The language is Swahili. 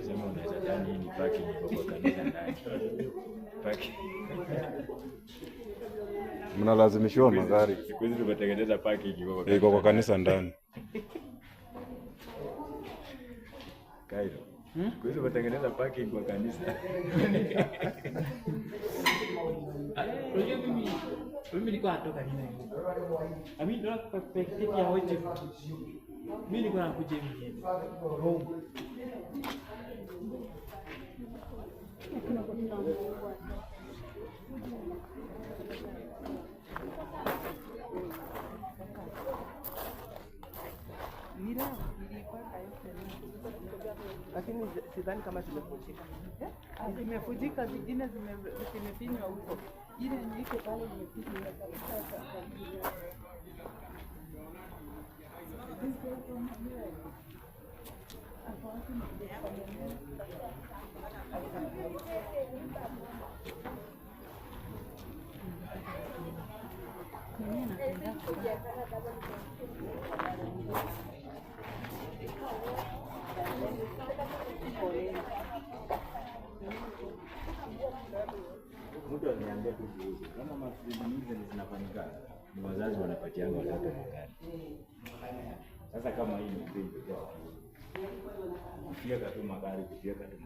Sema unaweza dhani ni parking iko kwa kanisa ndani. Parking. Mnalazimishiwa magari. Siku hizi tumetengeneza parking iko kwa kanisa ndani. Kairo. Siku hizi tumetengeneza parking kwa kanisa. Unajua mimi nilikuwa natoka nini? Mimi ndo kwa perspective ya wote. Mimi nilikuwa nakuja hivi. Rome. Lakini sidhani kama zimefujika. Zimefujika, zingine zimefinywa huko. Ile iko pale imefinywa kabisa. Mtu aliniambia tu kuhusu kama mafunzo hizi zinafanyika ni wazazi wanapatiana watoto magari. Sasa kama hii ni ndio kufieka tu magari kufieka tu